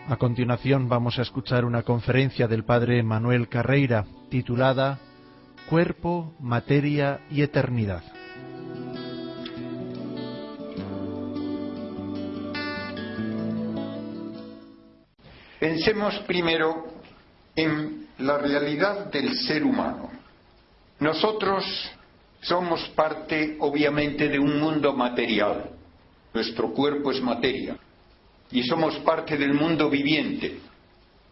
A continuación vamos a escuchar una conferencia del padre Manuel Carreira titulada Cuerpo, Materia y Eternidad. Pensemos primero en la realidad del ser humano. Nosotros somos parte, obviamente, de un mundo material. Nuestro cuerpo es materia. Y somos parte del mundo viviente.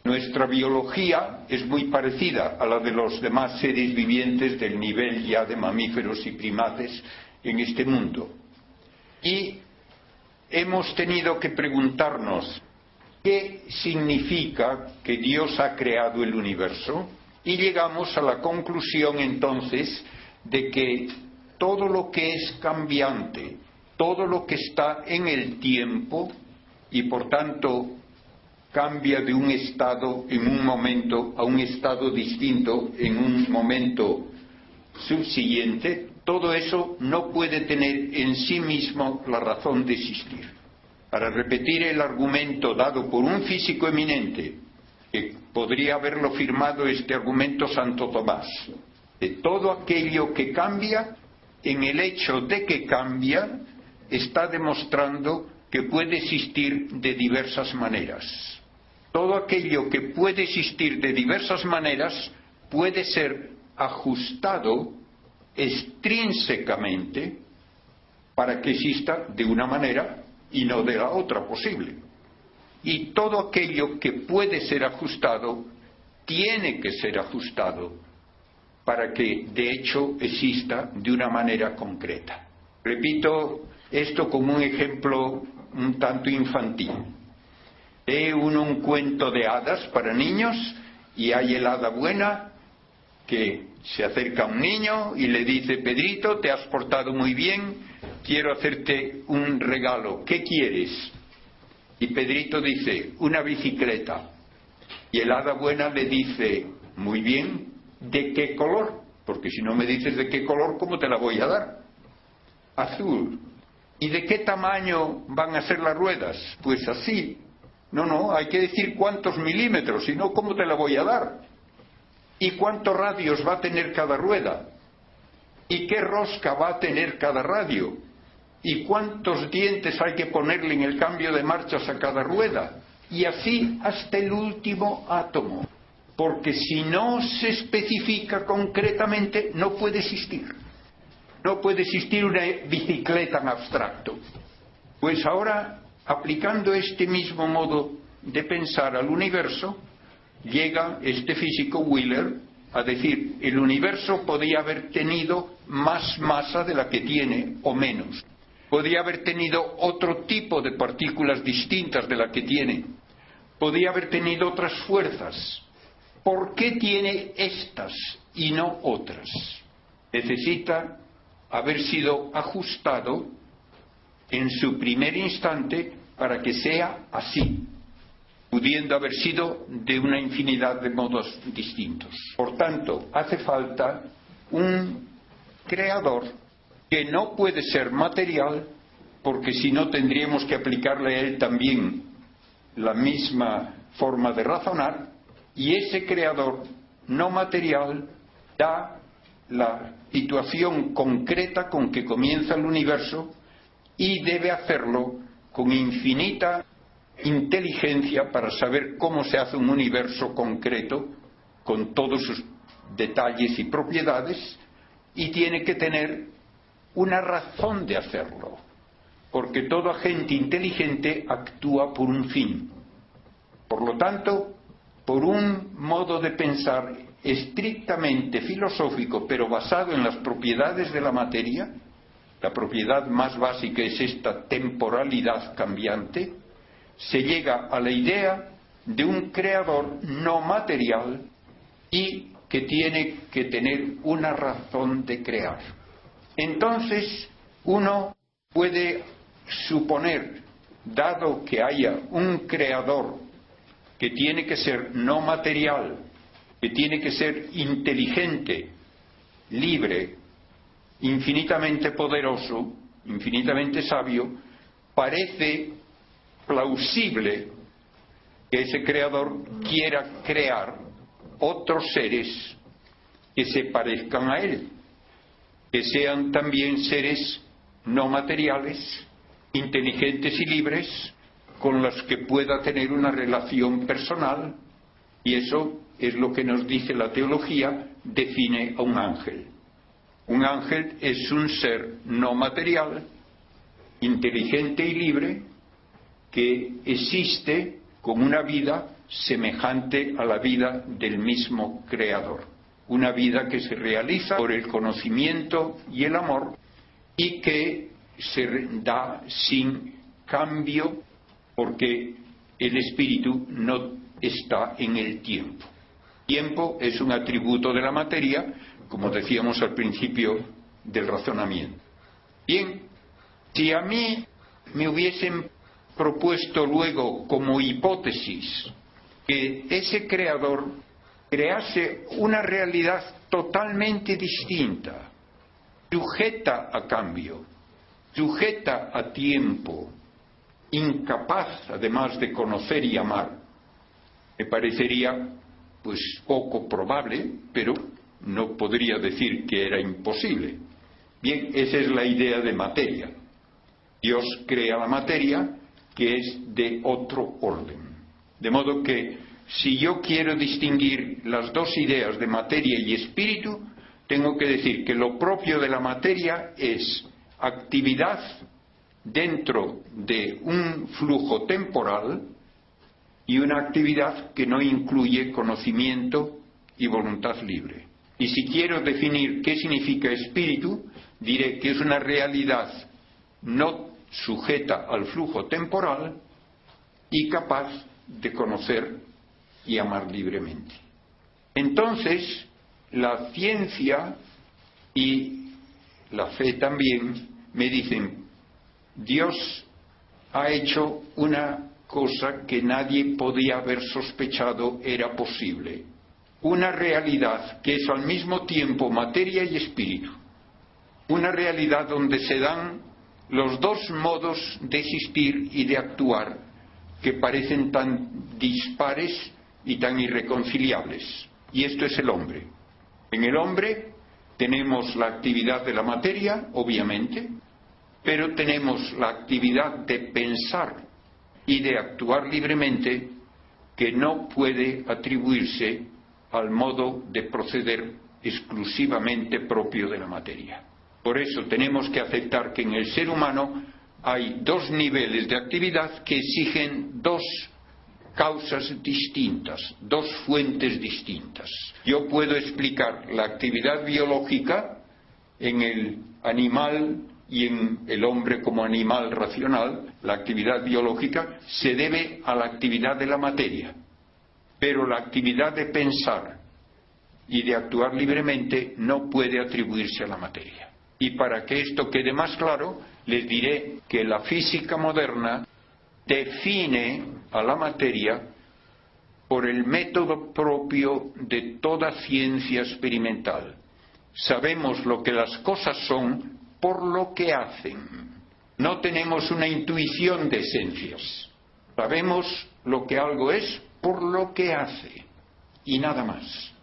Nuestra biología es muy parecida a la de los demás seres vivientes del nivel ya de mamíferos y primates en este mundo. Y hemos tenido que preguntarnos ¿qué significa que Dios ha creado el universo? Y llegamos a la conclusión entonces de que todo lo que es cambiante, todo lo que está en el tiempo y por tanto cambia de un estado en un momento a un estado distinto en un momento subsiguiente, todo eso no puede tener en sí mismo la razón de existir. Para repetir el argumento dado por un físico eminente, que podría haberlo firmado este argumento Santo Tomás, de todo aquello que cambia, en el hecho de que cambia, está demostrando que puede existir de diversas maneras. Todo aquello que puede existir de diversas maneras puede ser ajustado extrínsecamente para que exista de una manera y no de la otra posible. Y todo aquello que puede ser ajustado, tiene que ser ajustado para que de hecho exista de una manera concreta. Repito esto como un ejemplo un tanto infantil. Lee uno un cuento de hadas para niños y hay el hada buena que se acerca a un niño y le dice: Pedrito, te has portado muy bien, quiero hacerte un regalo, ¿qué quieres? Y Pedrito dice: una bicicleta. Y el hada buena le dice: muy bien, ¿de qué color? Porque si no me dices de qué color, ¿cómo te la voy a dar? Azul. ¿Y de qué tamaño van a ser las ruedas? Pues así. No, hay que decir cuántos milímetros, si no, ¿cómo te la voy a dar? ¿Y cuántos radios va a tener cada rueda? ¿Y qué rosca va a tener cada radio? ¿Y cuántos dientes hay que ponerle en el cambio de marchas a cada rueda? Y así hasta el último átomo. Porque si no se especifica concretamente, no puede existir. No puede existir una bicicleta en abstracto. Pues ahora, aplicando este mismo modo de pensar al universo, llega este físico Wheeler a decir: el universo podía haber tenido más masa de la que tiene o menos. Podía haber tenido otro tipo de partículas distintas de la que tiene. Podía haber tenido otras fuerzas. ¿Por qué tiene estas y no otras? Necesita haber sido ajustado en su primer instante para que sea así, pudiendo haber sido de una infinidad de modos distintos. Por tanto, hace falta un creador que no puede ser material, porque si no tendríamos que aplicarle a él también la misma forma de razonar, y ese creador no material da la situación concreta con que comienza el universo y debe hacerlo con infinita inteligencia para saber cómo se hace un universo concreto con todos sus detalles y propiedades, y tiene que tener una razón de hacerlo, porque todo agente inteligente actúa por un fin. Por lo tanto, por un modo de pensar estrictamente filosófico, pero basado en las propiedades de la materia, la propiedad más básica es esta temporalidad cambiante, se llega a la idea de un creador no material y que tiene que tener una razón de crear. Entonces, uno puede suponer, dado que haya un creador que tiene que ser no material, que tiene que ser inteligente, libre, infinitamente poderoso, infinitamente sabio, parece plausible que ese creador quiera crear otros seres que se parezcan a él, que sean también seres no materiales, inteligentes y libres, con los que pueda tener una relación personal, y eso es lo que nos dice la teología, define a un ángel. Un ángel es un ser no material, inteligente y libre, que existe con una vida semejante a la vida del mismo Creador. Una vida que se realiza por el conocimiento y el amor y que se da sin cambio porque el espíritu no está en el tiempo. Tiempo es un atributo de la materia, como decíamos al principio del razonamiento. Bien, si a mí me hubiesen propuesto luego como hipótesis que ese creador crease una realidad totalmente distinta, sujeta a cambio, sujeta a tiempo, incapaz además de conocer y amar, me parecería pues poco probable, pero no podría decir que era imposible. Bien, esa es la idea de materia. Dios crea la materia que es de otro orden. De modo que si yo quiero distinguir las dos ideas de materia y espíritu, tengo que decir que lo propio de la materia es actividad dentro de un flujo temporal y una actividad que no incluye conocimiento y voluntad libre. Y si quiero definir qué significa espíritu, diré que es una realidad no sujeta al flujo temporal y capaz de conocer y amar libremente. Entonces, la ciencia y la fe también me dicen, Dios ha hecho una cosa que nadie podía haber sospechado era posible. Una realidad que es al mismo tiempo materia y espíritu. Una realidad donde se dan los dos modos de existir y de actuar que parecen tan dispares y tan irreconciliables. Y esto es el hombre. En el hombre tenemos la actividad de la materia, obviamente, pero tenemos la actividad de pensar y de actuar libremente que no puede atribuirse al modo de proceder exclusivamente propio de la materia. Por eso tenemos que aceptar que en el ser humano hay dos niveles de actividad que exigen dos causas distintas, dos fuentes distintas. Yo puedo explicar la actividad biológica en el animal y en el hombre como animal racional. La actividad biológica se debe a la actividad de la materia, pero la actividad de pensar y de actuar libremente no puede atribuirse a la materia. Y para que esto quede más claro, les diré que la física moderna define a la materia por el método propio de toda ciencia experimental. Sabemos lo que las cosas son por lo que hacen. No tenemos una intuición de esencias. Sabemos lo que algo es por lo que hace y nada más.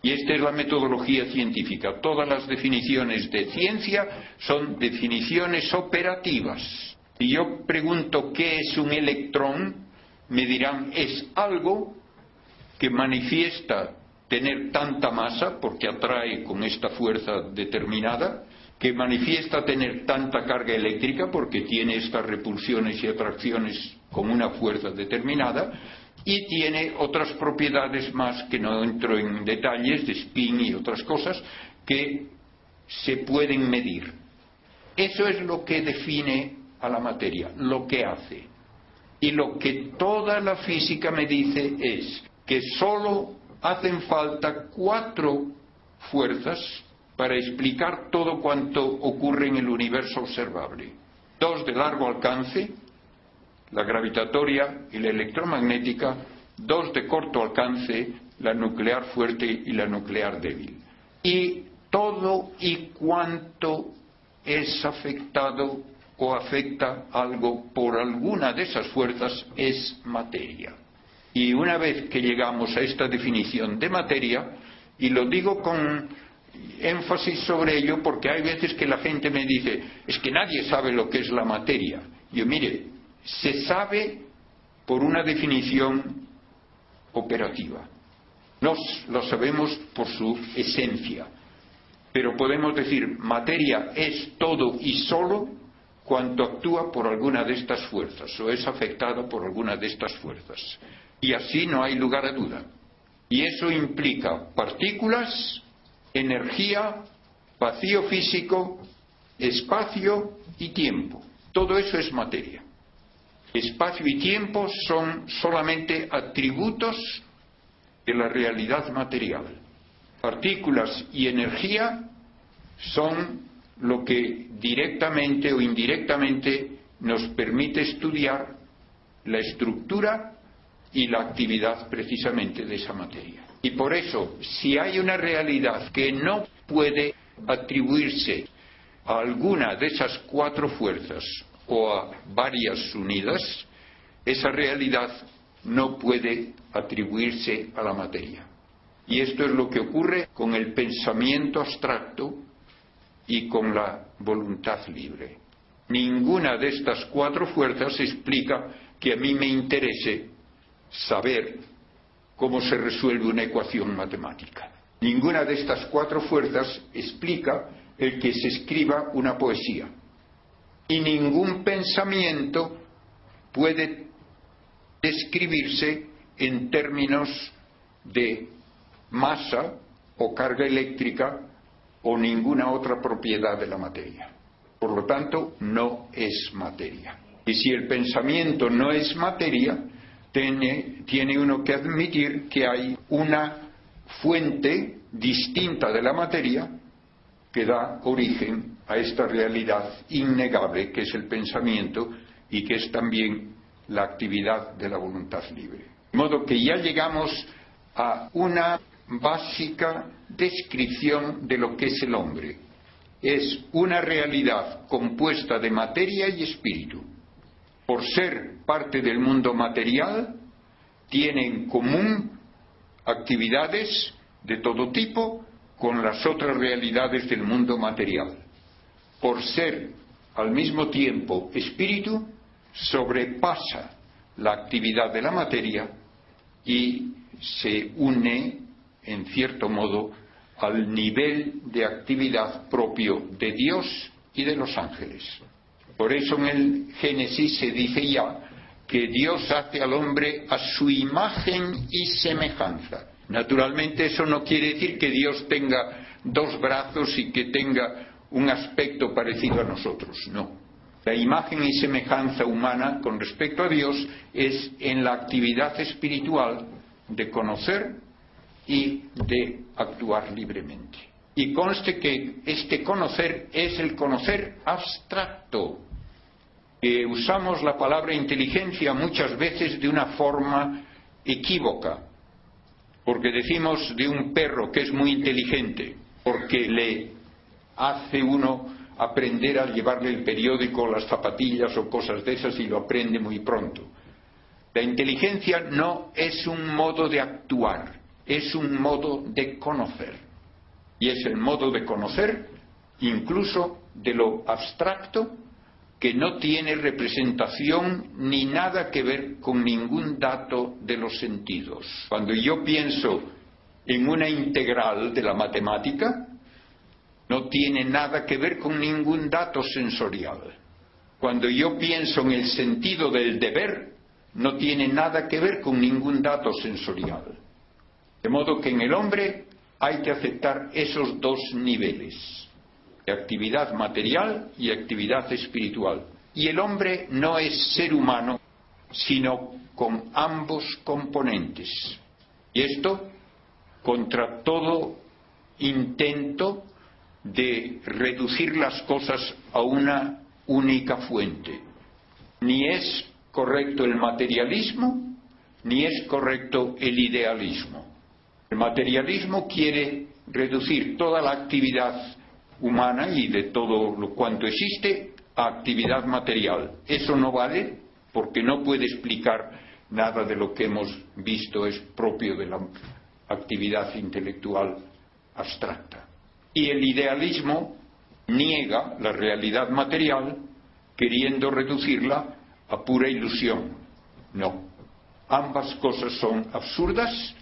Y esta es la metodología científica. Todas las definiciones de ciencia son definiciones operativas. Si yo pregunto qué es un electrón, me dirán es algo que manifiesta tener tanta masa, porque atrae con esta fuerza determinada, que manifiesta tener tanta carga eléctrica, porque tiene estas repulsiones y atracciones con una fuerza determinada, y tiene otras propiedades más que no entro en detalles, de spin y otras cosas, que se pueden medir. Eso es lo que define a la materia, lo que hace. Y lo que toda la física me dice es que solo hacen falta 4 fuerzas para explicar todo cuanto ocurre en el universo observable. 2 de largo alcance, la gravitatoria y la electromagnética, 2 de corto alcance, la nuclear fuerte y la nuclear débil. Y todo y cuanto es afectado o afecta algo por alguna de esas fuerzas es materia. Y una vez que llegamos a esta definición de materia, y lo digo con énfasis sobre ello porque hay veces que la gente me dice, es que nadie sabe lo que es la materia. Yo, mire, se sabe por una definición operativa. Lo sabemos por su esencia. Pero podemos decir, materia es todo y solo cuanto actúa por alguna de estas fuerzas o es afectada por alguna de estas fuerzas. Y así no hay lugar a duda. Y eso implica partículas, energía, vacío físico, espacio y tiempo. Todo eso es materia. Espacio y tiempo son solamente atributos de la realidad material. Partículas y energía son lo que directamente o indirectamente nos permite estudiar la estructura y la actividad precisamente de esa materia. Y por eso, si hay una realidad que no puede atribuirse a alguna de esas cuatro fuerzas o a varias unidas, esa realidad no puede atribuirse a la materia. Y esto es lo que ocurre con el pensamiento abstracto y con la voluntad libre. Ninguna de estas cuatro fuerzas explica que a mí me interese saber cómo se resuelve una ecuación matemática. Ninguna de estas cuatro fuerzas explica el que se escriba una poesía. Y ningún pensamiento puede describirse en términos de masa o carga eléctrica o ninguna otra propiedad de la materia. Por lo tanto, no es materia. Y si el pensamiento no es materia, tiene uno que admitir que hay una fuente distinta de la materia que da origen a esta realidad innegable que es el pensamiento y que es también la actividad de la voluntad libre. De modo que ya llegamos a una básica descripción de lo que es el hombre. Es una realidad compuesta de materia y espíritu. Por ser parte del mundo material, tiene en común actividades de todo tipo con las otras realidades del mundo material. Por ser al mismo tiempo espíritu, sobrepasa la actividad de la materia y se une, en cierto modo, al nivel de actividad propio de Dios y de los ángeles. Por eso en el Génesis se dice ya que Dios hace al hombre a su imagen y semejanza. Naturalmente eso no quiere decir que Dios tenga dos brazos y que tenga un aspecto parecido a nosotros, no. La imagen y semejanza humana con respecto a Dios es en la actividad espiritual de conocer y de actuar libremente. Y conste que este conocer es el conocer abstracto. Usamos la palabra inteligencia muchas veces de una forma equívoca, porque decimos de un perro que es muy inteligente, porque le hace uno aprender a llevarle el periódico, las zapatillas o cosas de esas y lo aprende muy pronto. La inteligencia no es un modo de actuar, es un modo de conocer. Y es el modo de conocer incluso de lo abstracto que no tiene representación ni nada que ver con ningún dato de los sentidos. Cuando yo pienso en una integral de la matemática, no tiene nada que ver con ningún dato sensorial. Cuando yo pienso en el sentido del deber, no tiene nada que ver con ningún dato sensorial. De modo que en el hombre hay que aceptar esos dos niveles, de actividad material y actividad espiritual. Y el hombre no es ser humano, sino con ambos componentes. Y esto contra todo intento de reducir las cosas a una única fuente. Ni es correcto el materialismo, ni es correcto el idealismo. El materialismo quiere reducir toda la actividad humana y de todo lo cuanto existe a actividad material. Eso no vale porque no puede explicar nada de lo que hemos visto es propio de la actividad intelectual abstracta. Y el idealismo niega la realidad material queriendo reducirla a pura ilusión. No, ambas cosas son absurdas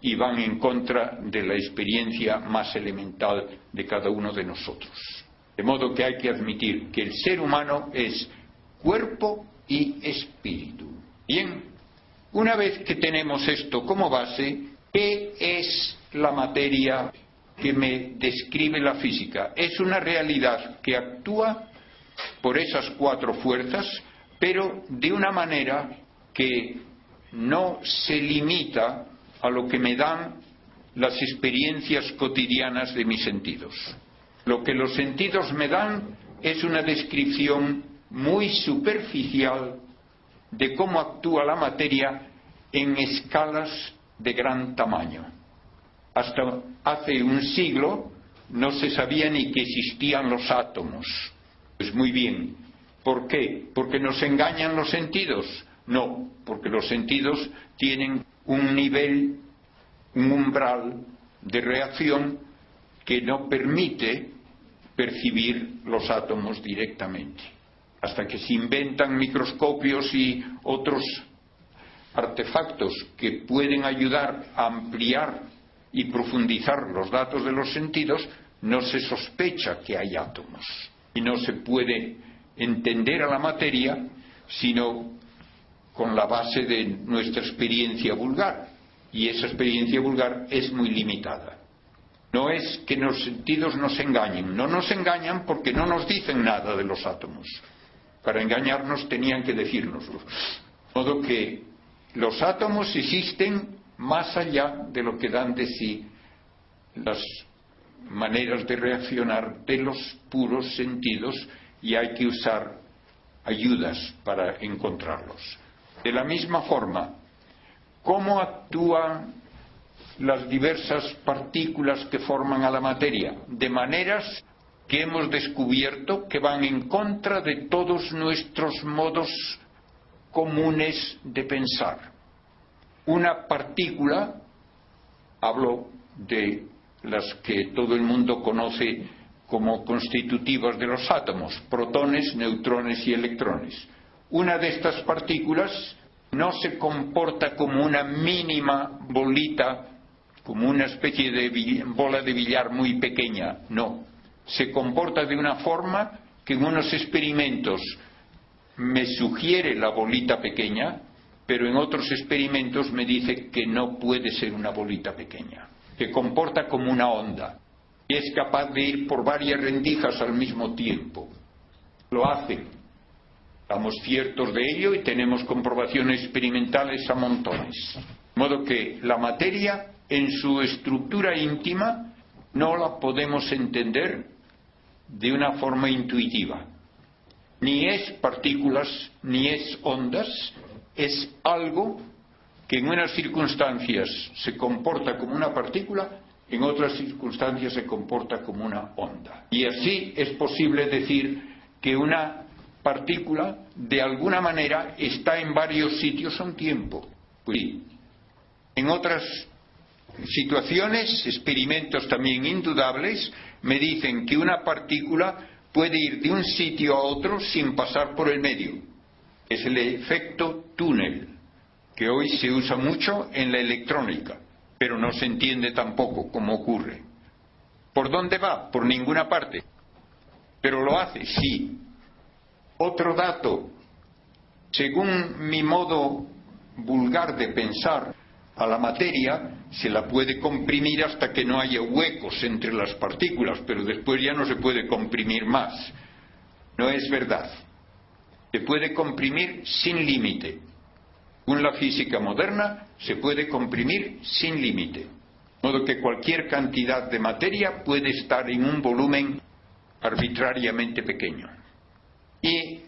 y van en contra de la experiencia más elemental de cada uno de nosotros. De modo que hay que admitir que el ser humano es cuerpo y espíritu. Bien, una vez que tenemos esto como base, ¿qué es la materia que me describe la física? Es una realidad que actúa por esas cuatro fuerzas, pero de una manera que no se limita a lo que me dan las experiencias cotidianas de mis sentidos. Lo que los sentidos me dan es una descripción muy superficial de cómo actúa la materia en escalas de gran tamaño. Hasta hace un siglo no se sabía ni que existían los átomos. Pues muy bien. ¿Por qué? ¿Porque nos engañan los sentidos? No, porque los sentidos tienen un nivel, un umbral de reacción que no permite percibir los átomos directamente. Hasta que se inventan microscopios y otros artefactos que pueden ayudar a ampliar y profundizar los datos de los sentidos, no se sospecha que hay átomos. Y no se puede entender a la materia sino con la base de nuestra experiencia vulgar. Y esa experiencia vulgar es muy limitada. No es que los sentidos nos engañen. No nos engañan porque no nos dicen nada de los átomos. Para engañarnos tenían que decírnoslo. De modo que los átomos existen más allá de lo que dan de sí las maneras de reaccionar de los puros sentidos, y hay que usar ayudas para encontrarlos. De la misma forma, ¿cómo actúan las diversas partículas que forman a la materia? De maneras que hemos descubierto que van en contra de todos nuestros modos comunes de pensar. Una partícula, hablo de las que todo el mundo conoce como constitutivas de los átomos, protones, neutrones y electrones. Una de estas partículas no se comporta como una mínima bolita, como una especie de bola de billar muy pequeña, no. Se comporta de una forma que en unos experimentos me sugiere la bolita pequeña, pero en otros experimentos me dice que no puede ser una bolita pequeña. Se comporta como una onda y es capaz de ir por varias rendijas al mismo tiempo. Lo hace. Estamos ciertos de ello y tenemos comprobaciones experimentales a montones. De modo que la materia, en su estructura íntima, no la podemos entender de una forma intuitiva. Ni es partículas, ni es ondas, es algo que en unas circunstancias se comporta como una partícula, en otras circunstancias se comporta como una onda. Y así es posible decir que una partícula, de alguna manera, está en varios sitios a un tiempo. Pues sí. En otras situaciones, experimentos también indudables, me dicen que una partícula puede ir de un sitio a otro sin pasar por el medio. Es el efecto túnel, que hoy se usa mucho en la electrónica, pero no se entiende tampoco cómo ocurre. ¿Por dónde va? Por ninguna parte. ¿Pero lo hace? Sí. Otro dato, según mi modo vulgar de pensar, a la materia se la puede comprimir hasta que no haya huecos entre las partículas, pero después ya no se puede comprimir más. No es verdad. Se puede comprimir sin límite. Según la física moderna, se puede comprimir sin límite. De modo que cualquier cantidad de materia puede estar en un volumen arbitrariamente pequeño. Y,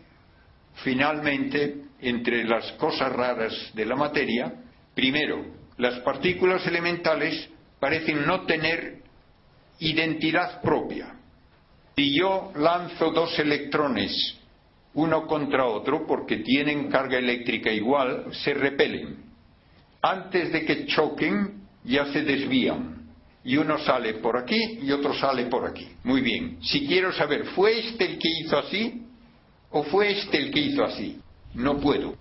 finalmente, entre las cosas raras de la materia, primero, las partículas elementales parecen no tener identidad propia. Si yo lanzo 2 electrones uno contra otro, porque tienen carga eléctrica igual, se repelen. Antes de que choquen, ya se desvían. Y uno sale por aquí y otro sale por aquí. Muy bien. Si quiero saber, ¿fue este el que hizo así o fue este el que hizo así? No puedo.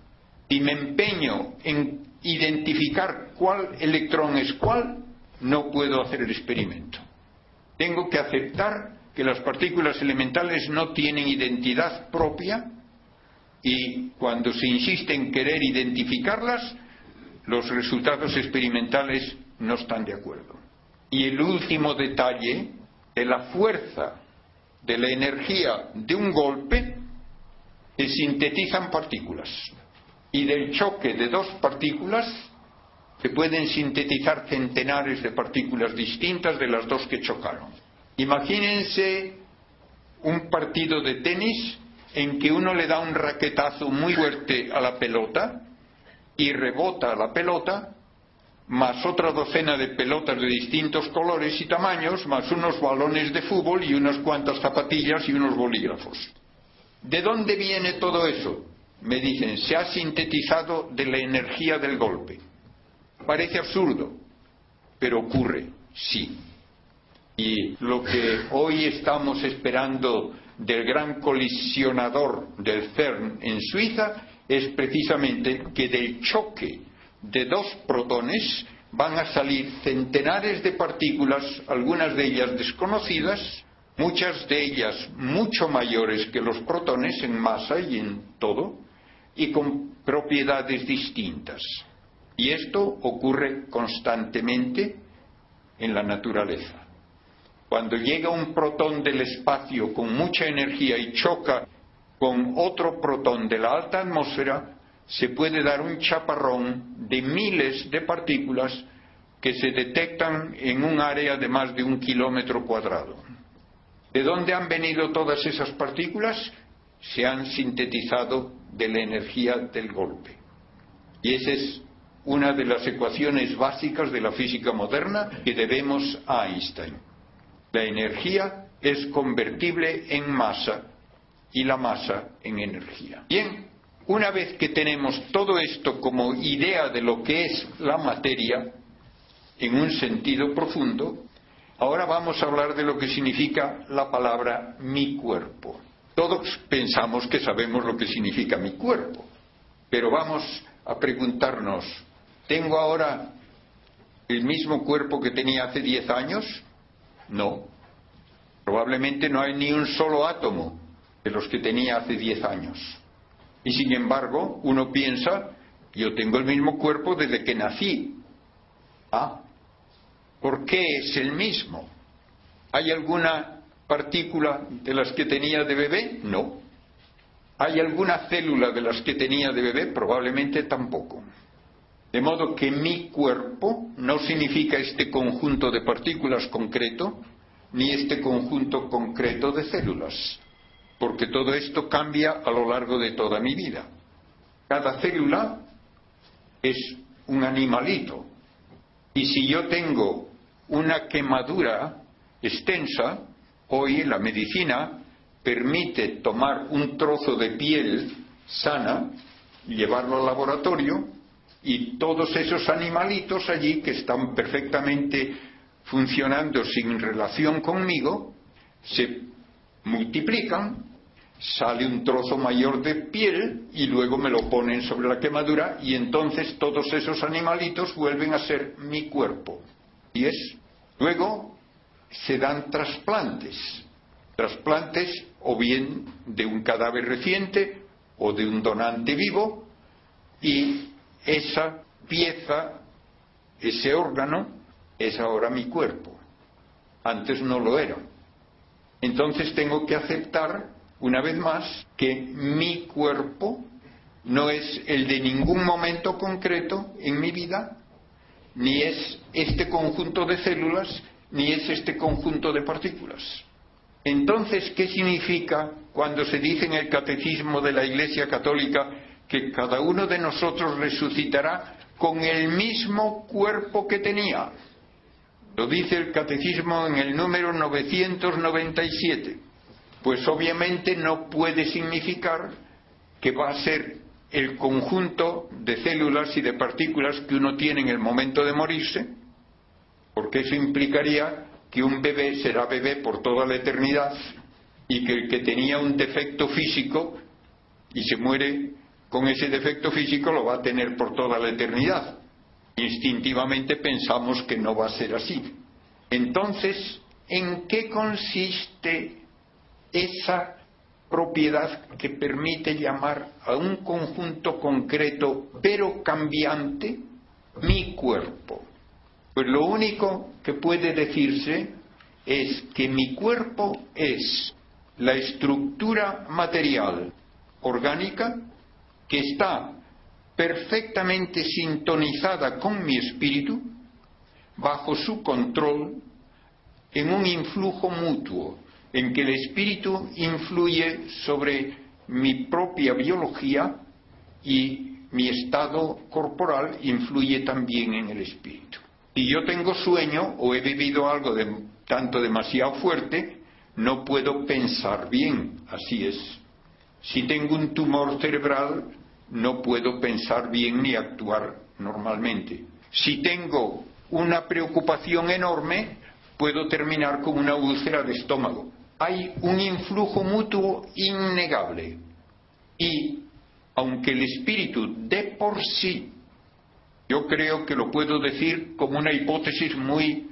Si me empeño en identificar cuál electrón es cuál, no puedo hacer el experimento. Tengo que aceptar que las partículas elementales no tienen identidad propia y cuando se insiste en querer identificarlas, los resultados experimentales no están de acuerdo. Y el último detalle de la fuerza, de la energía de un golpe, se sintetizan partículas. Y del choque de dos partículas se pueden sintetizar centenares de partículas distintas de las dos que chocaron. Imagínense un partido de tenis en que uno le da un raquetazo muy fuerte a la pelota y rebota la pelota, más otra docena de pelotas de distintos colores y tamaños, más unos balones de fútbol y unas cuantas zapatillas y unos bolígrafos. ¿De dónde viene todo eso? Me dicen, se ha sintetizado de la energía del golpe. Parece absurdo, pero ocurre, sí. Y lo que hoy estamos esperando del gran colisionador del CERN en Suiza es precisamente que del choque de dos protones van a salir centenares de partículas, algunas de ellas desconocidas, muchas de ellas mucho mayores que los protones en masa y en todo, y con propiedades distintas. Y esto ocurre constantemente en la naturaleza. Cuando llega un protón del espacio con mucha energía y choca con otro protón de la alta atmósfera, se puede dar un chaparrón de miles de partículas que se detectan en un área de más de 1 kilómetro cuadrado. ¿De dónde han venido todas esas partículas? Se han sintetizado de la energía del golpe. Y esa es una de las ecuaciones básicas de la física moderna que debemos a Einstein. La energía es convertible en masa y la masa en energía. Bien, una vez que tenemos todo esto como idea de lo que es la materia, en un sentido profundo, ahora vamos a hablar de lo que significa la palabra mi cuerpo. Todos pensamos que sabemos lo que significa mi cuerpo, pero vamos a preguntarnos, ¿tengo ahora el mismo cuerpo que tenía hace 10 años? No. Probablemente no hay ni un solo átomo de los que tenía hace 10 años. Y sin embargo, uno piensa, yo tengo el mismo cuerpo desde que nací. ¿Por qué es el mismo? ¿Hay alguna partícula de las que tenía de bebé? No. ¿Hay alguna célula de las que tenía de bebé? Probablemente tampoco. De modo que mi cuerpo no significa este conjunto de partículas concreto, ni este conjunto concreto de células, porque todo esto cambia a lo largo de toda mi vida. Cada célula es un animalito, y si yo tengo una quemadura extensa, hoy la medicina permite tomar un trozo de piel sana, llevarlo al laboratorio, y todos esos animalitos allí que están perfectamente funcionando sin relación conmigo, se multiplican, sale un trozo mayor de piel y luego me lo ponen sobre la quemadura y entonces todos esos animalitos vuelven a ser mi cuerpo. Y luego se dan trasplantes o bien de un cadáver reciente o de un donante vivo, y esa pieza, ese órgano, es ahora mi cuerpo. Antes no lo era. Entonces tengo que aceptar, una vez más, que mi cuerpo no es el de ningún momento concreto en mi vida, ni es este conjunto de células, ni es este conjunto de partículas. Entonces, ¿qué significa cuando se dice en el Catecismo de la Iglesia Católica que cada uno de nosotros resucitará con el mismo cuerpo que tenía? Lo dice el Catecismo en el número 997. Pues obviamente no puede significar que va a ser el conjunto de células y de partículas que uno tiene en el momento de morirse, porque eso implicaría que un bebé será bebé por toda la eternidad y que el que tenía un defecto físico y se muere con ese defecto físico lo va a tener por toda la eternidad. Instintivamente pensamos que no va a ser así. Entonces, ¿en qué consiste esa propiedad que permite llamar a un conjunto concreto pero cambiante mi cuerpo? Pues lo único que puede decirse es que mi cuerpo es la estructura material orgánica que está perfectamente sintonizada con mi espíritu, bajo su control, en un influjo mutuo, en que el espíritu influye sobre mi propia biología y mi estado corporal influye también en el espíritu. Si yo tengo sueño o he vivido algo tanto demasiado fuerte, no puedo pensar bien, así es. Si tengo un tumor cerebral, no puedo pensar bien ni actuar normalmente. Si tengo una preocupación enorme, puedo terminar con una úlcera de estómago. Hay un influjo mutuo innegable. Y aunque el espíritu de por sí, yo creo que lo puedo decir como una hipótesis muy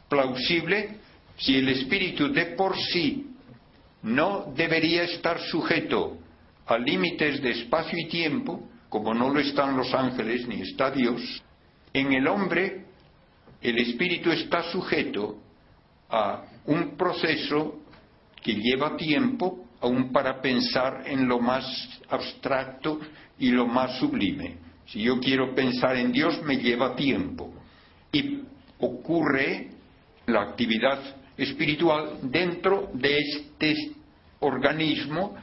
plausible, si el espíritu de por sí no debería estar sujeto a límites de espacio y tiempo, como no lo están los ángeles ni está Dios, en el hombre el espíritu está sujeto a un proceso que lleva tiempo, aún para pensar en lo más abstracto y lo más sublime. Si yo quiero pensar en Dios, me lleva tiempo. Y ocurre la actividad espiritual dentro de este organismo,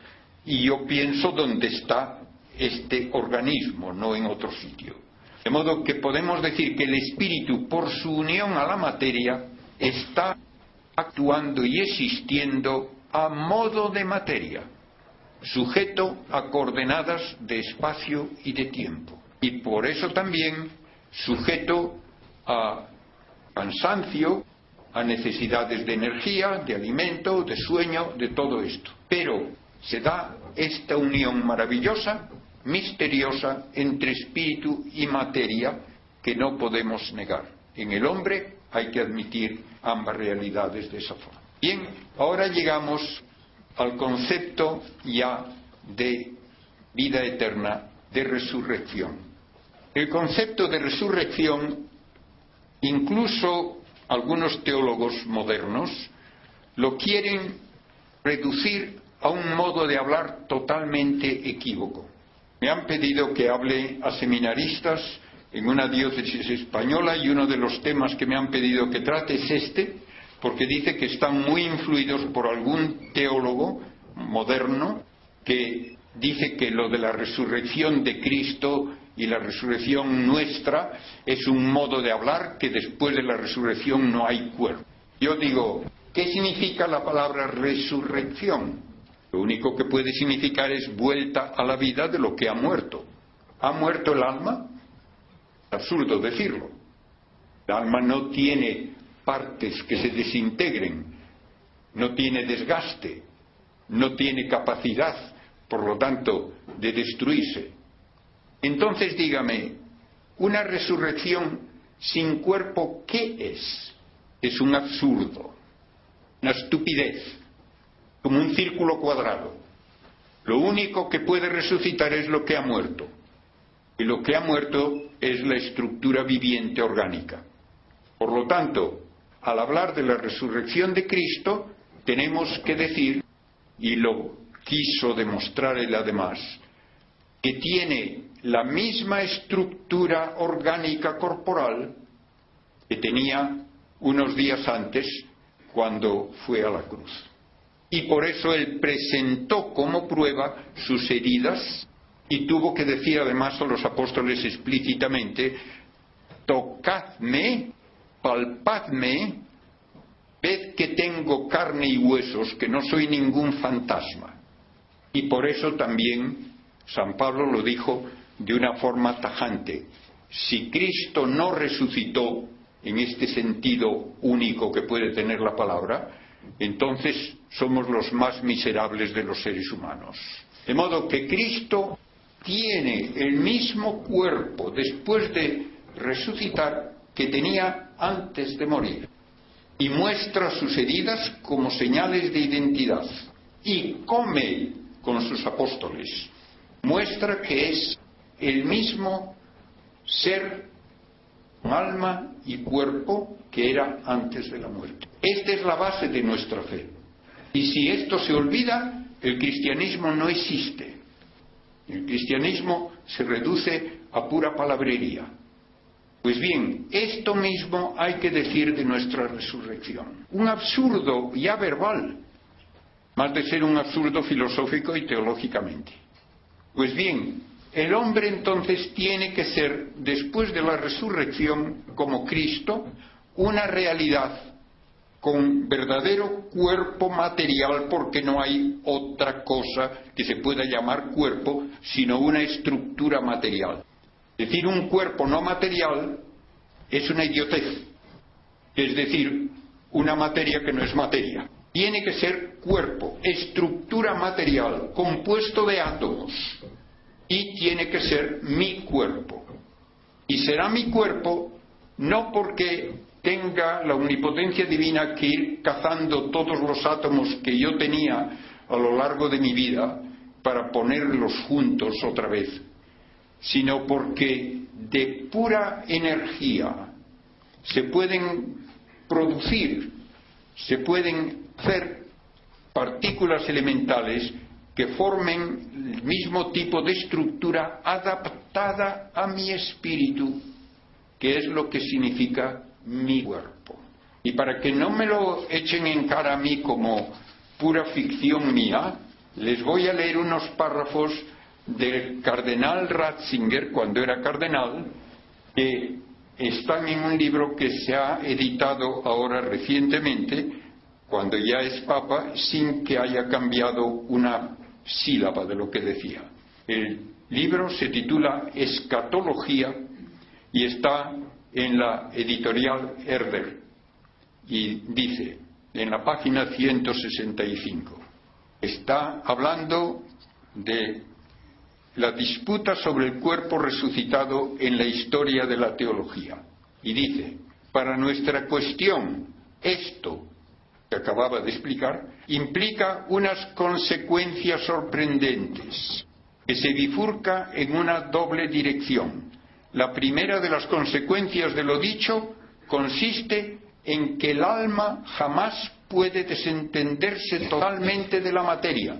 y yo pienso dónde está este organismo, no en otro sitio. De modo que podemos decir que el espíritu, por su unión a la materia, está actuando y existiendo a modo de materia, sujeto a coordenadas de espacio y de tiempo. Y por eso también sujeto a cansancio, a necesidades de energía, de alimento, de sueño, de todo esto. Pero se da esta unión maravillosa, misteriosa, entre espíritu y materia, que no podemos negar. En el hombre hay que admitir ambas realidades de esa forma. Bien, ahora llegamos al concepto ya de vida eterna, de resurrección. El concepto de resurrección, incluso algunos teólogos modernos lo quieren reducir a un modo de hablar totalmente equívoco. Me han pedido que hable a seminaristas en una diócesis española y uno de los temas que me han pedido que trate es este, porque dice que están muy influidos por algún teólogo moderno que dice que lo de la resurrección de Cristo y la resurrección nuestra es un modo de hablar, que después de la resurrección no hay cuerpo. Yo digo, ¿qué significa la palabra resurrección? Lo único que puede significar es vuelta a la vida de lo que ha muerto. ¿Ha muerto el alma? Es absurdo decirlo. El alma no tiene partes que se desintegren, no tiene desgaste, no tiene capacidad, por lo tanto, de destruirse. Entonces dígame, una resurrección sin cuerpo, ¿qué es? Es un absurdo, una estupidez, como un círculo cuadrado. Lo único que puede resucitar es lo que ha muerto, y lo que ha muerto es la estructura viviente orgánica. Por lo tanto, al hablar de la resurrección de Cristo, tenemos que decir, y lo quiso demostrar él además, que tiene la misma estructura orgánica corporal que tenía unos días antes cuando fue a la cruz. Y por eso él presentó como prueba sus heridas y tuvo que decir además a los apóstoles explícitamente: tocadme, palpadme, ved que tengo carne y huesos, que no soy ningún fantasma. Y por eso también San Pablo lo dijo de una forma tajante: si Cristo no resucitó en este sentido único que puede tener la palabra, entonces somos los más miserables de los seres humanos. De modo que Cristo tiene el mismo cuerpo después de resucitar que tenía antes de morir, y muestra sus heridas como señales de identidad, y come con sus apóstoles. Muestra que es el mismo ser, alma y cuerpo que era antes de la muerte. Esta es la base de nuestra fe. Y si esto se olvida, el cristianismo no existe. El cristianismo se reduce a pura palabrería. Pues bien, esto mismo hay que decir de nuestra resurrección. Un absurdo ya verbal, más de ser un absurdo filosófico y teológicamente. Pues bien, el hombre entonces tiene que ser, después de la resurrección, como Cristo, una realidad con verdadero cuerpo material, porque no hay otra cosa que se pueda llamar cuerpo sino una estructura material. Es decir, un cuerpo no material es una idiotez, es decir, una materia que no es materia. Tiene que ser cuerpo, estructura material, compuesto de átomos, y tiene que ser mi cuerpo. Y será mi cuerpo no porque tenga la omnipotencia divina que ir cazando todos los átomos que yo tenía a lo largo de mi vida para ponerlos juntos otra vez, sino porque de pura energía se pueden producir, se pueden hacer partículas elementales que formen el mismo tipo de estructura adaptada a mi espíritu, que es lo que significa mi cuerpo. Y para que no me lo echen en cara a mí como pura ficción mía, les voy a leer unos párrafos del cardenal Ratzinger, cuando era cardenal, que están en un libro que se ha editado ahora recientemente, cuando ya es papa, sin que haya cambiado una sílaba de lo que decía. El libro se titula Escatología y está en la editorial Herder, y dice en la página 165, está hablando de la disputa sobre el cuerpo resucitado en la historia de la teología, y dice: para nuestra cuestión, esto que acababa de explicar implica unas consecuencias sorprendentes, que se bifurca en una doble dirección. La primera de las consecuencias de lo dicho consiste en que el alma jamás puede desentenderse totalmente de la materia.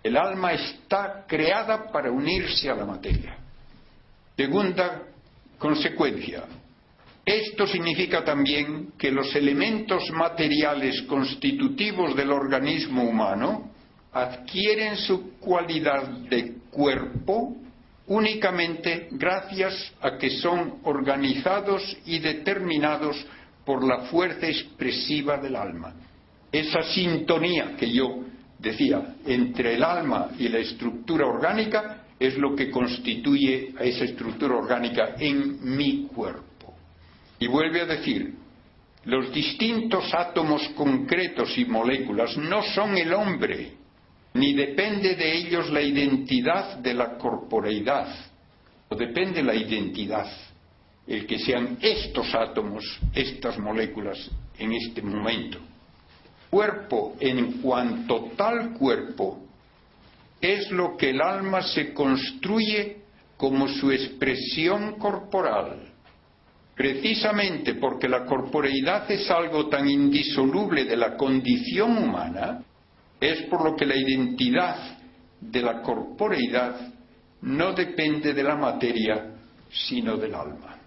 El alma está creada para unirse a la materia. Segunda consecuencia: esto significa también que los elementos materiales constitutivos del organismo humano adquieren su cualidad de cuerpo únicamente gracias a que son organizados y determinados por la fuerza expresiva del alma. Esa sintonía que yo decía entre el alma y la estructura orgánica es lo que constituye a esa estructura orgánica en mi cuerpo. Y vuelve a decir: los distintos átomos concretos y moléculas no son el hombre, ni depende de ellos la identidad de la corporeidad. No depende la identidad, el que sean estos átomos, estas moléculas en este momento. Cuerpo, en cuanto tal cuerpo, es lo que el alma se construye como su expresión corporal. Precisamente porque la corporeidad es algo tan indisoluble de la condición humana, es por lo que la identidad de la corporeidad no depende de la materia, sino del alma.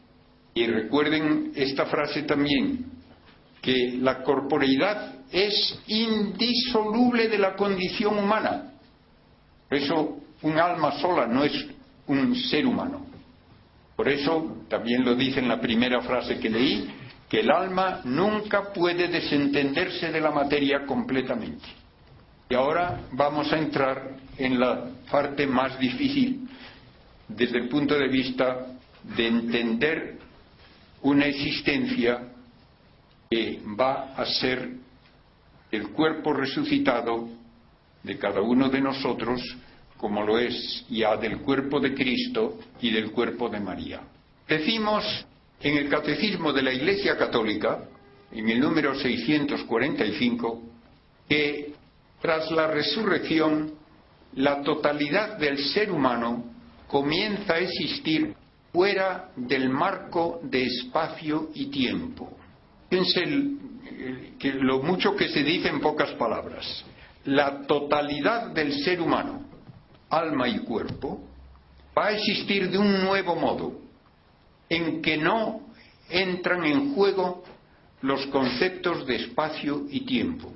Y recuerden esta frase también, que la corporeidad es indisoluble de la condición humana. Por eso un alma sola no es un ser humano. Por eso también lo dice en la primera frase que leí, que el alma nunca puede desentenderse de la materia completamente. Y ahora vamos a entrar en la parte más difícil desde el punto de vista de entender una existencia que va a ser el cuerpo resucitado de cada uno de nosotros, como lo es ya del cuerpo de Cristo y del cuerpo de María. Decimos en el Catecismo de la Iglesia Católica, en el número 645, que tras la resurrección, la totalidad del ser humano comienza a existir fuera del marco de espacio y tiempo. Fíjense que lo mucho que se dice en pocas palabras. La totalidad del ser humano, alma y cuerpo, va a existir de un nuevo modo, en que no entran en juego los conceptos de espacio y tiempo.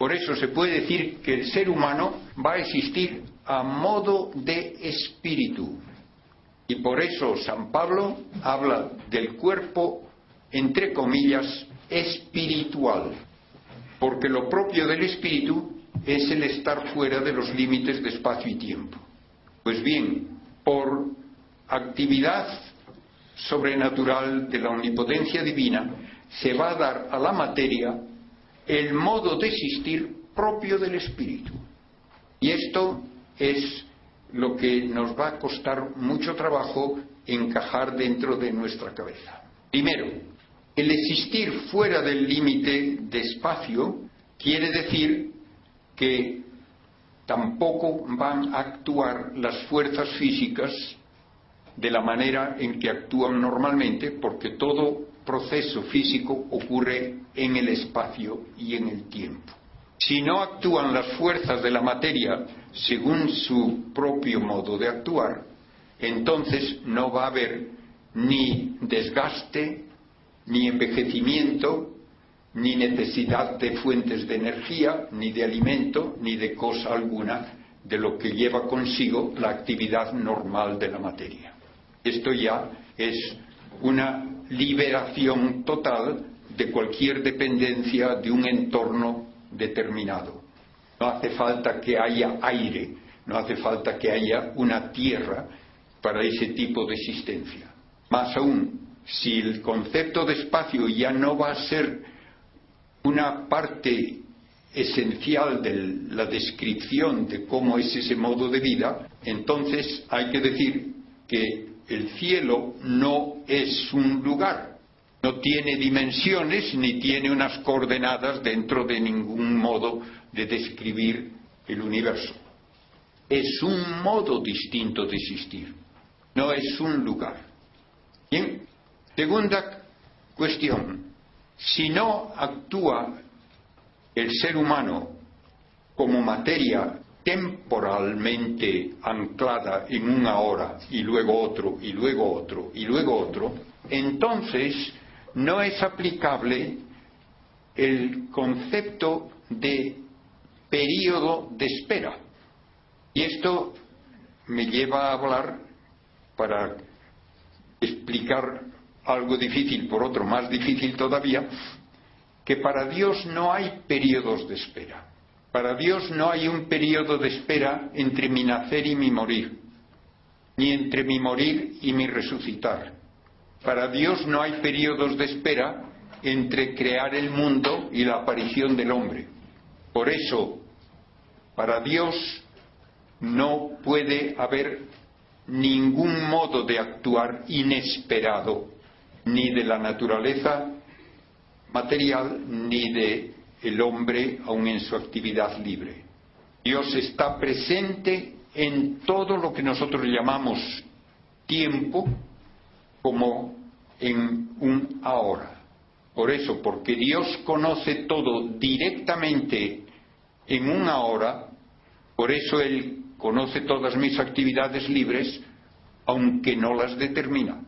Por eso se puede decir que el ser humano va a existir a modo de espíritu. Y por eso San Pablo habla del cuerpo, entre comillas, espiritual. Porque lo propio del espíritu es el estar fuera de los límites de espacio y tiempo. Pues bien, por actividad sobrenatural de la omnipotencia divina, se va a dar a la materia el modo de existir propio del espíritu. Y esto es lo que nos va a costar mucho trabajo encajar dentro de nuestra cabeza. Primero, el existir fuera del límite de espacio quiere decir que tampoco van a actuar las fuerzas físicas de la manera en que actúan normalmente, porque todo proceso físico ocurre en el espacio y en el tiempo. Si no actúan las fuerzas de la materia según su propio modo de actuar, entonces no va a haber ni desgaste, ni envejecimiento, ni necesidad de fuentes de energía, ni de alimento, ni de cosa alguna de lo que lleva consigo la actividad normal de la materia. Esto ya es una liberación total de cualquier dependencia de un entorno determinado. No hace falta que haya aire, no hace falta que haya una tierra para ese tipo de existencia. Más aún, si el concepto de espacio ya no va a ser una parte esencial de la descripción de cómo es ese modo de vida, entonces hay que decir que el cielo no es un lugar, no tiene dimensiones ni tiene unas coordenadas dentro de ningún modo de describir el universo. Es un modo distinto de existir, no es un lugar. Bien, segunda cuestión. Si no actúa el ser humano como materia temporalmente anclada en una hora y luego otro, y luego otro, y luego otro, entonces no es aplicable el concepto de período de espera. Y esto me lleva a hablar, para explicar algo difícil por otro más difícil todavía, que para Dios no hay periodos de espera. Para Dios no hay un periodo de espera entre mi nacer y mi morir, ni entre mi morir y mi resucitar. Para Dios no hay periodos de espera entre crear el mundo y la aparición del hombre. Por eso, para Dios no puede haber ningún modo de actuar inesperado, ni de la naturaleza material, ni de el hombre aun en su actividad libre. Dios está presente en todo lo que nosotros llamamos tiempo, como en un ahora. Por eso, porque Dios conoce todo directamente en un ahora, por eso Él conoce todas mis actividades libres, aunque no las determina.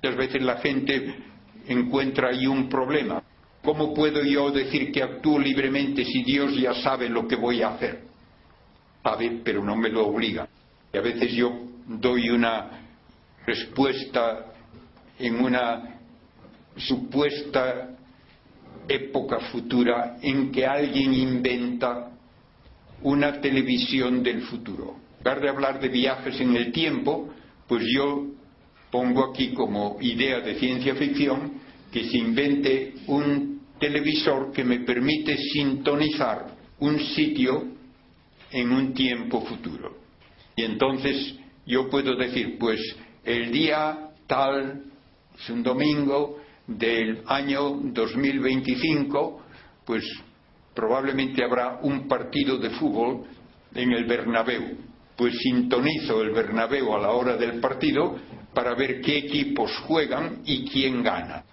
Muchas veces la gente encuentra ahí un problema. ¿Cómo puedo yo decir que actúo libremente si Dios ya sabe lo que voy a hacer? Sabe, pero no me lo obliga. Y a veces yo doy una respuesta en una supuesta época futura en que alguien inventa una televisión del futuro. En lugar de hablar de viajes en el tiempo, pues yo pongo aquí como idea de ciencia ficción que se invente un televisor que me permite sintonizar un sitio en un tiempo futuro. Y entonces yo puedo decir, pues el día tal, es un domingo del año 2025, pues probablemente habrá un partido de fútbol en el Bernabéu. Pues sintonizo el Bernabéu a la hora del partido para ver qué equipos juegan y quién gana.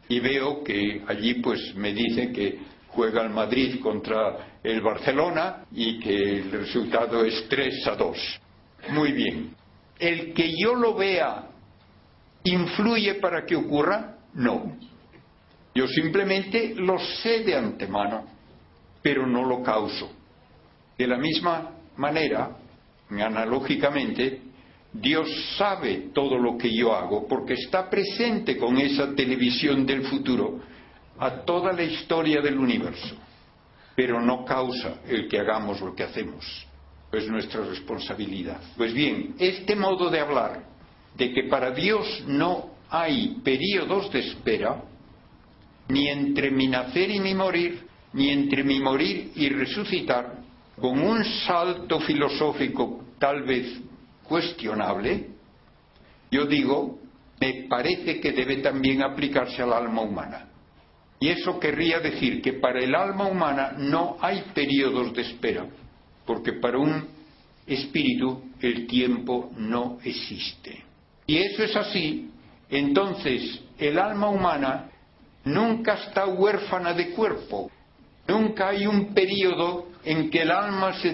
Y veo que allí pues me dice que juega el Madrid contra el Barcelona y que el resultado es 3-2. Muy bien. ¿El que yo lo vea influye para que ocurra? No. Yo simplemente lo sé de antemano, pero no lo causo. De la misma manera, analógicamente, Dios sabe todo lo que yo hago porque está presente con esa televisión del futuro a toda la historia del universo, pero no causa el que hagamos lo que hacemos. Es nuestra responsabilidad. Pues bien, este modo de hablar de que para Dios no hay períodos de espera, ni entre mi nacer y mi morir, ni entre mi morir y resucitar, con un salto filosófico tal vez cuestionable, yo digo, me parece que debe también aplicarse al alma humana. Y eso querría decir que para el alma humana no hay periodos de espera, porque para un espíritu el tiempo no existe. Y eso es así, entonces el alma humana nunca está huérfana de cuerpo. Nunca hay un periodo en que el alma se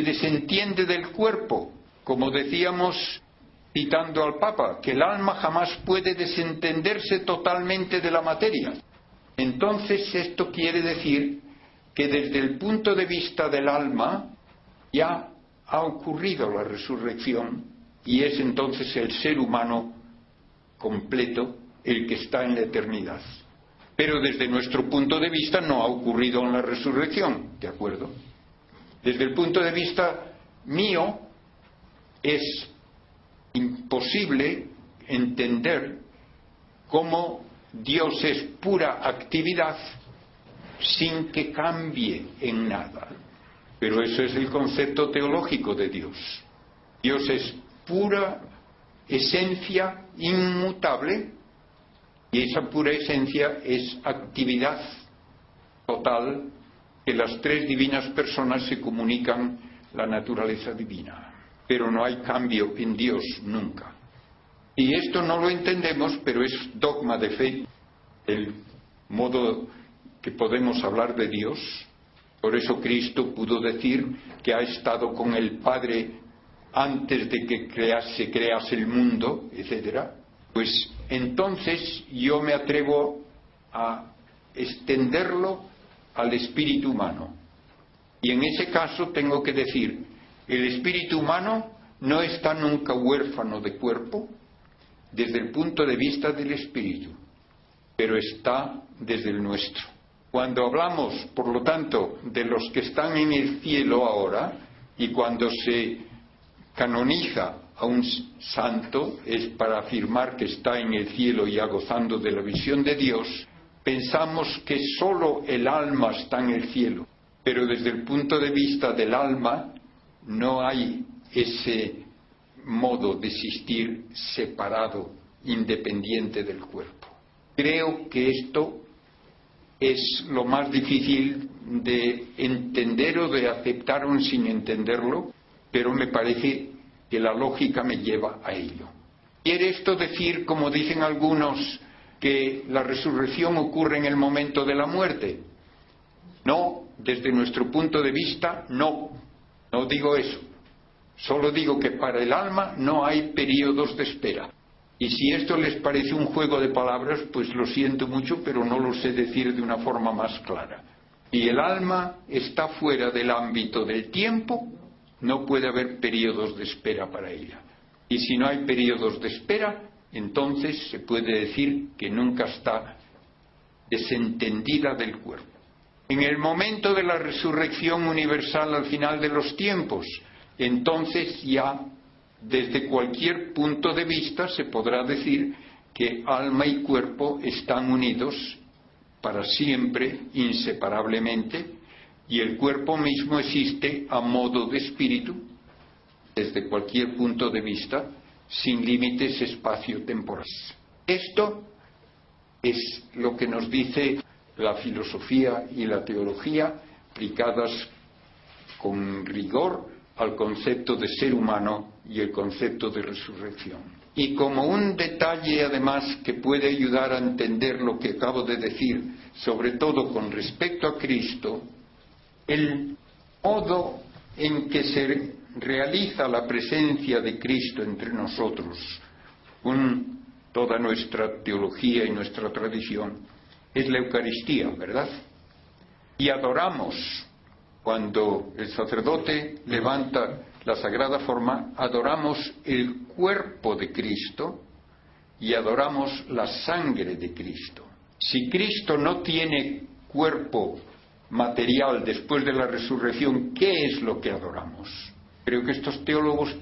desentiende del cuerpo. Como decíamos, citando al Papa, que el alma jamás puede desentenderse totalmente de la materia. Entonces esto quiere decir que desde el punto de vista del alma ya ha ocurrido la resurrección y es entonces el ser humano completo el que está en la eternidad. Pero desde nuestro punto de vista no ha ocurrido en la resurrección, ¿de acuerdo? Desde el punto de vista mío es imposible entender cómo Dios es pura actividad sin que cambie en nada. Pero eso es el concepto teológico de Dios. Dios es pura esencia inmutable y esa pura esencia es actividad total que las tres divinas personas se comunican la naturaleza divina. Pero no hay cambio en Dios nunca. Y esto no lo entendemos, pero es dogma de fe, el modo que podemos hablar de Dios. Por eso Cristo pudo decir que ha estado con el Padre antes de que se crease el mundo, etcétera. Pues entonces yo me atrevo a extenderlo al espíritu humano. Y en ese caso tengo que decir, el espíritu humano no está nunca huérfano de cuerpo desde el punto de vista del espíritu, pero está desde el nuestro. Cuando hablamos, por lo tanto, de los que están en el cielo ahora, y cuando se canoniza a un santo, es para afirmar que está en el cielo ya gozando de la visión de Dios, pensamos que sólo el alma está en el cielo, pero desde el punto de vista del alma no hay ese modo de existir separado, independiente del cuerpo. Creo que esto es lo más difícil de entender o de aceptar aún sin entenderlo, pero me parece que la lógica me lleva a ello. ¿Quiere esto decir, como dicen algunos, que la resurrección ocurre en el momento de la muerte? No, desde nuestro punto de vista, no digo eso. Solo digo que para el alma no hay periodos de espera. Y si esto les parece un juego de palabras, pues lo siento mucho, pero no lo sé decir de una forma más clara. Si el alma está fuera del ámbito del tiempo, no puede haber periodos de espera para ella. Y si no hay periodos de espera, entonces se puede decir que nunca está desentendida del cuerpo. En el momento de la resurrección universal al final de los tiempos, entonces ya desde cualquier punto de vista se podrá decir que alma y cuerpo están unidos para siempre, inseparablemente, y el cuerpo mismo existe a modo de espíritu, desde cualquier punto de vista, sin límites espacio-temporales. Esto es lo que nos dice la filosofía y la teología aplicadas con rigor al concepto de ser humano y el concepto de resurrección. Y como un detalle además que puede ayudar a entender lo que acabo de decir, sobre todo con respecto a Cristo, el modo en que se realiza la presencia de Cristo entre nosotros, con toda nuestra teología y nuestra tradición, es la Eucaristía, ¿verdad? Y adoramos, cuando el sacerdote levanta la Sagrada Forma, adoramos el cuerpo de Cristo y adoramos la sangre de Cristo. Si Cristo no tiene cuerpo material después de la resurrección, ¿qué es lo que adoramos? Creo que estos teólogos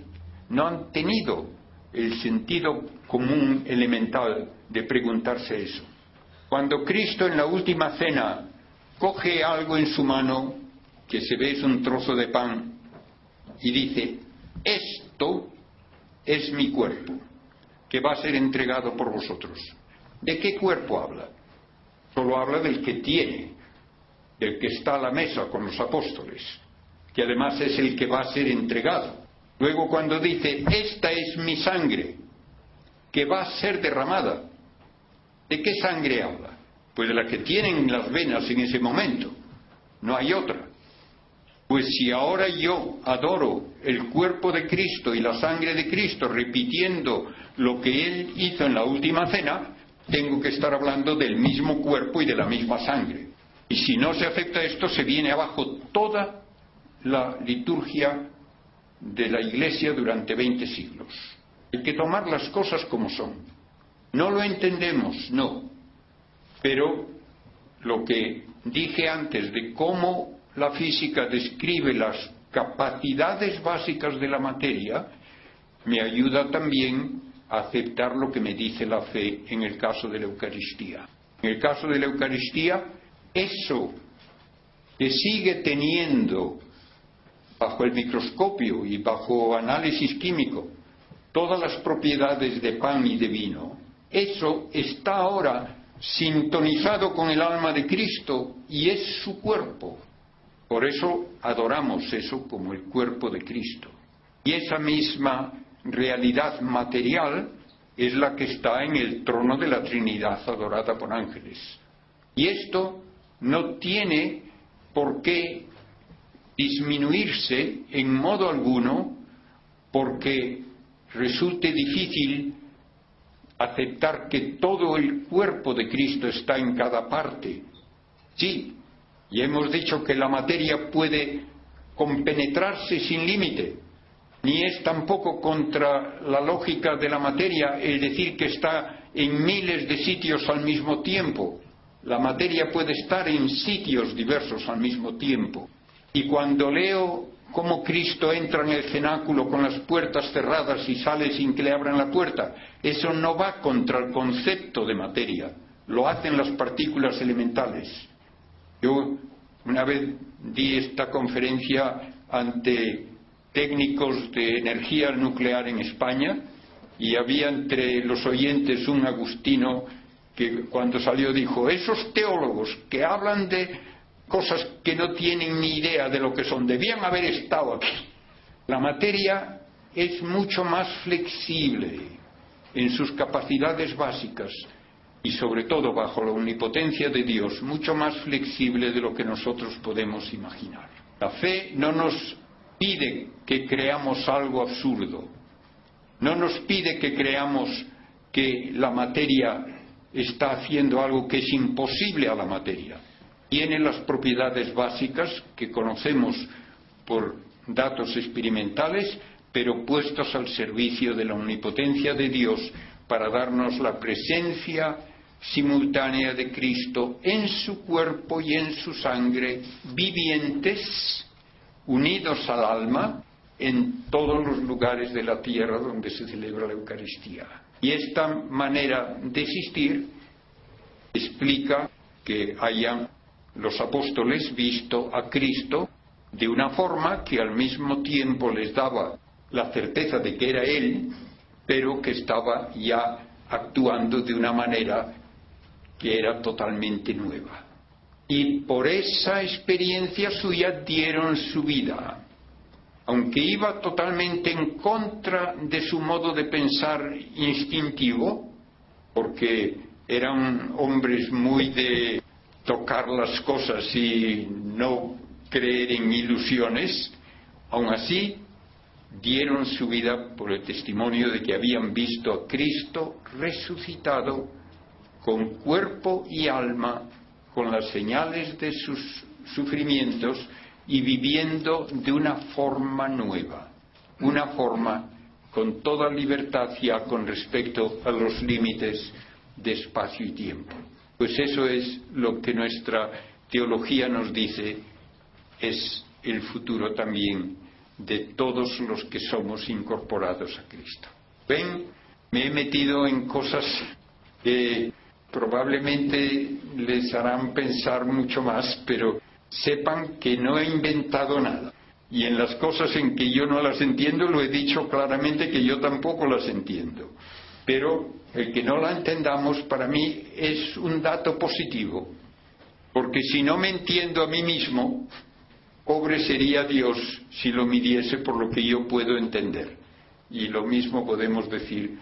no han tenido el sentido común elemental de preguntarse eso. Cuando Cristo en la última cena coge algo en su mano, que se ve es un trozo de pan, y dice: esto es mi cuerpo, que va a ser entregado por vosotros. ¿De qué cuerpo habla? Solo habla del que tiene, del que está a la mesa con los apóstoles, que además es el que va a ser entregado. Luego cuando dice: esta es mi sangre, que va a ser derramada, ¿de qué sangre habla? Pues de la que tienen las venas en ese momento, no hay otra. Pues si ahora yo adoro el cuerpo de Cristo y la sangre de Cristo repitiendo lo que Él hizo en la última cena, tengo que estar hablando del mismo cuerpo y de la misma sangre. Y si no se acepta esto, se viene abajo toda la liturgia de la Iglesia durante 20 siglos. Hay que tomar las cosas como son. No lo entendemos, no. Pero lo que dije antes de cómo la física describe las capacidades básicas de la materia, me ayuda también a aceptar lo que me dice la fe en el caso de la Eucaristía. En el caso de la Eucaristía, eso que sigue teniendo bajo el microscopio y bajo análisis químico todas las propiedades de pan y de vino, eso está ahora sintonizado con el alma de Cristo y es su cuerpo. Por eso adoramos eso como el cuerpo de Cristo. Y esa misma realidad material es la que está en el trono de la Trinidad adorada por ángeles. Y esto no tiene por qué disminuirse en modo alguno porque resulte difícil aceptar que todo el cuerpo de Cristo está en cada parte. Sí, y hemos dicho que la materia puede compenetrarse sin límite, ni es tampoco contra la lógica de la materia el decir que está en miles de sitios al mismo tiempo. La materia puede estar en sitios diversos al mismo tiempo. Y cuando leo cómo Cristo entra en el cenáculo con las puertas cerradas y sale sin que le abran la puerta, eso no va contra el concepto de materia, lo hacen las partículas elementales. Yo una vez di esta conferencia ante técnicos de energía nuclear en España y había entre los oyentes un agustino que cuando salió dijo: esos teólogos que hablan de cosas que no tienen ni idea de lo que son, debían haber estado aquí. La materia es mucho más flexible en sus capacidades básicas y sobre todo bajo la omnipotencia de Dios, mucho más flexible de lo que nosotros podemos imaginar. La fe no nos pide que creamos algo absurdo, no nos pide que creamos que la materia está haciendo algo que es imposible a la materia. Tiene las propiedades básicas que conocemos por datos experimentales, pero puestas al servicio de la omnipotencia de Dios para darnos la presencia simultánea de Cristo en su cuerpo y en su sangre, vivientes, unidos al alma, en todos los lugares de la tierra donde se celebra la Eucaristía. Y esta manera de existir explica que hayan los apóstoles visto a Cristo de una forma que al mismo tiempo les daba la certeza de que era Él, pero que estaba ya actuando de una manera que era totalmente nueva. Y por esa experiencia suya dieron su vida, aunque iba totalmente en contra de su modo de pensar instintivo, porque eran hombres muy de tocar las cosas y no creer en ilusiones. Aun así dieron su vida por el testimonio de que habían visto a Cristo resucitado con cuerpo y alma, con las señales de sus sufrimientos y viviendo de una forma nueva, una forma con toda libertad ya con respecto a los límites de espacio y tiempo. Pues eso es lo que nuestra teología nos dice, es el futuro también de todos los que somos incorporados a Cristo. Ven, me he metido en cosas que probablemente les harán pensar mucho más, pero sepan que no he inventado nada. Y en las cosas en que yo no las entiendo, lo he dicho claramente que yo tampoco las entiendo. Pero el que no la entendamos para mí es un dato positivo, porque si no me entiendo a mí mismo, pobre sería Dios si lo midiese por lo que yo puedo entender. Y lo mismo podemos decir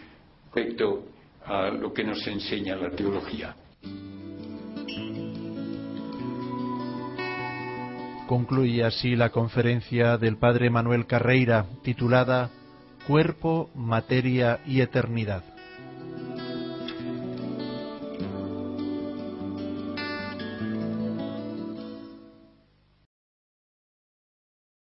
respecto a lo que nos enseña la teología. Concluye así la conferencia del padre Manuel Carreira, titulada Cuerpo, Materia y Eternidad.